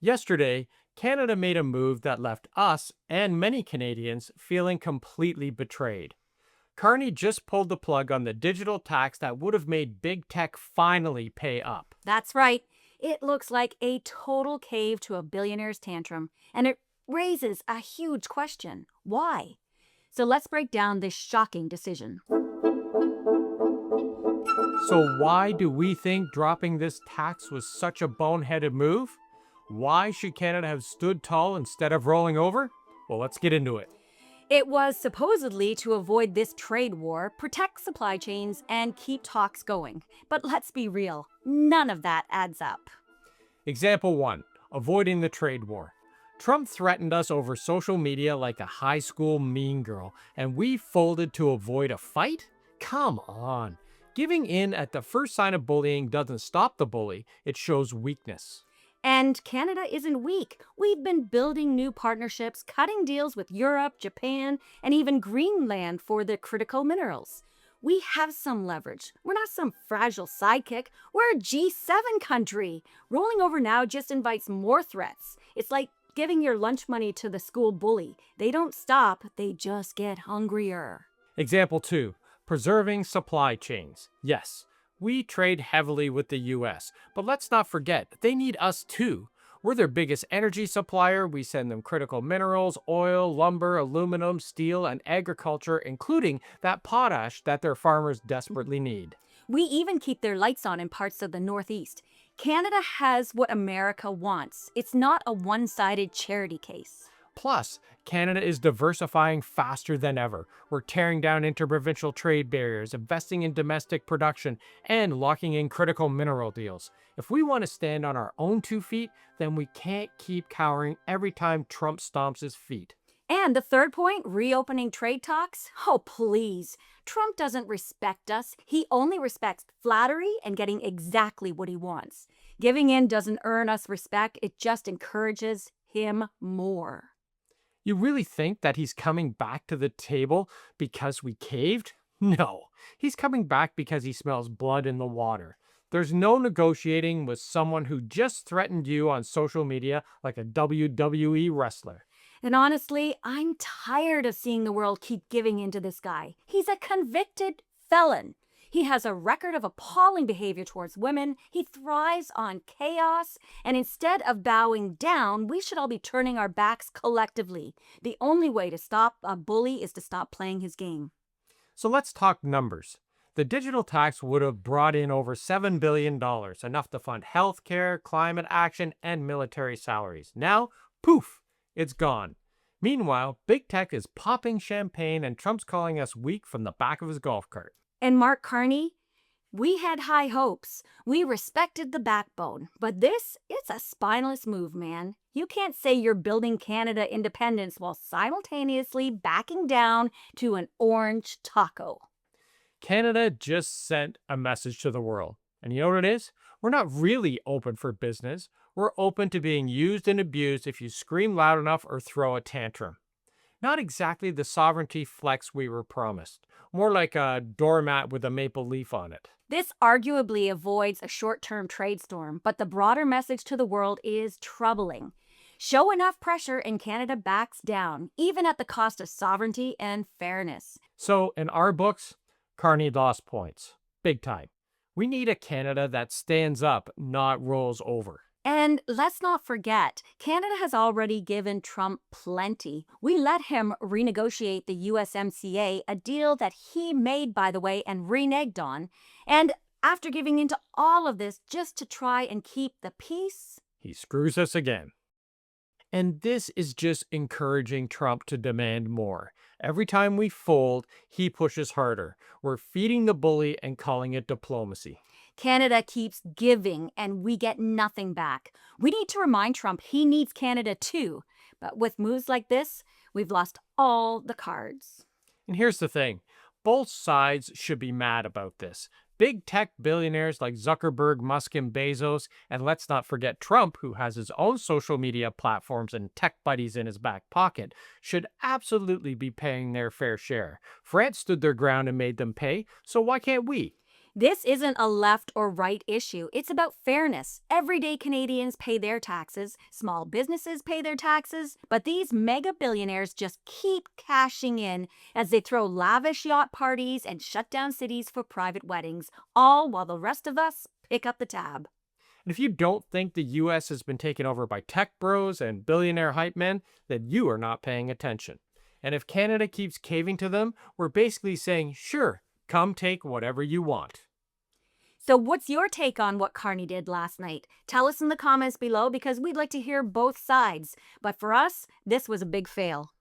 Yesterday, Canada made a move that left us and many Canadians feeling completely betrayed. Carney just pulled the plug on the digital tax that would have made big tech finally pay up. That's right. It looks like a total cave to a billionaire's tantrum, and it raises a huge question. Why? So let's break down this shocking decision. So, why do we think dropping this tax was such a boneheaded move? Why should Canada have stood tall instead of rolling over? Well, let's get into it. It was supposedly to avoid this trade war, protect supply chains, and keep talks going. But let's be real, none of that adds up. Example 1, avoiding the trade war. Trump threatened us over social media like a high school mean girl, and we folded to avoid a fight? Come on. Giving in at the first sign of bullying doesn't stop the bully, it shows weakness. And Canada isn't weak. We've been building new partnerships, cutting deals with Europe, Japan, and even Greenland for the critical minerals. We have some leverage. We're not some fragile sidekick. We're a G7 country. Rolling over now just invites more threats. It's like giving your lunch money to the school bully. They don't stop, they just get hungrier. Example 2, preserving supply chains. Yes, we trade heavily with the US, but let's not forget, they need us too. We're their biggest energy supplier. We send them critical minerals, oil, lumber, aluminum, steel, and agriculture, including that potash that their farmers desperately need. We even keep their lights on in parts of the Northeast. Canada has what America wants. It's not a one-sided charity case. Plus, Canada is diversifying faster than ever. We're tearing down interprovincial trade barriers, investing in domestic production, and locking in critical mineral deals. If we want to stand on our own 2 feet, then we can't keep cowering every time Trump stomps his feet. And the third point, reopening trade talks? Oh, please. Trump doesn't respect us. He only respects flattery and getting exactly what he wants. Giving in doesn't earn us respect, it just encourages him more. You really think that he's coming back to the table because we caved? No, he's coming back because he smells blood in the water. There's no negotiating with someone who just threatened you on social media like a WWE wrestler. And honestly, I'm tired of seeing the world keep giving in to this guy. He's a convicted felon. He has a record of appalling behavior towards women. He thrives on chaos. And instead of bowing down, we should all be turning our backs collectively. The only way to stop a bully is to stop playing his game. So let's talk numbers. The digital tax would have brought in over $7 billion, enough to fund healthcare, climate action, and military salaries. Now, poof, it's gone. Meanwhile, big tech is popping champagne and Trump's calling us weak from the back of his golf cart. And Mark Carney, we had high hopes. We respected the backbone. But this, it's a spineless move, man. You can't say you're building Canada independence while simultaneously backing down to an orange taco. Canada just sent a message to the world. And you know what it is? We're not really open for business. We're open to being used and abused if you scream loud enough or throw a tantrum. Not exactly the sovereignty flex we were promised. More like a doormat with a maple leaf on it. This arguably avoids a short-term trade storm, but the broader message to the world is troubling. Show enough pressure and Canada backs down, even at the cost of sovereignty and fairness. So, in our books, Carney lost points. Big time. We need a Canada that stands up, not rolls over. And let's not forget, Canada has already given Trump plenty. We let him renegotiate the USMCA, a deal that he made, by the way, and reneged on. And after giving into all of this just to try and keep the peace, he screws us again. And this is just encouraging Trump to demand more. Every time we fold, he pushes harder. We're feeding the bully and calling it diplomacy. Canada keeps giving and we get nothing back. We need to remind Trump he needs Canada too. But with moves like this, we've lost all the cards. And here's the thing. Both sides should be mad about this. Big tech billionaires like Zuckerberg, Musk, and Bezos, and let's not forget Trump, who has his own social media platforms and tech buddies in his back pocket, should absolutely be paying their fair share. France stood their ground and made them pay, so why can't we? This isn't a left or right issue. It's about fairness. Everyday Canadians pay their taxes, small businesses pay their taxes, but these mega billionaires just keep cashing in as they throw lavish yacht parties and shut down cities for private weddings, all while the rest of us pick up the tab. And if you don't think the US has been taken over by tech bros and billionaire hype men, then you are not paying attention. And if Canada keeps caving to them, we're basically saying, sure, come take whatever you want. So, what's your take on what Carney did last night? Tell us in the comments below because we'd like to hear both sides. But for us, this was a big fail.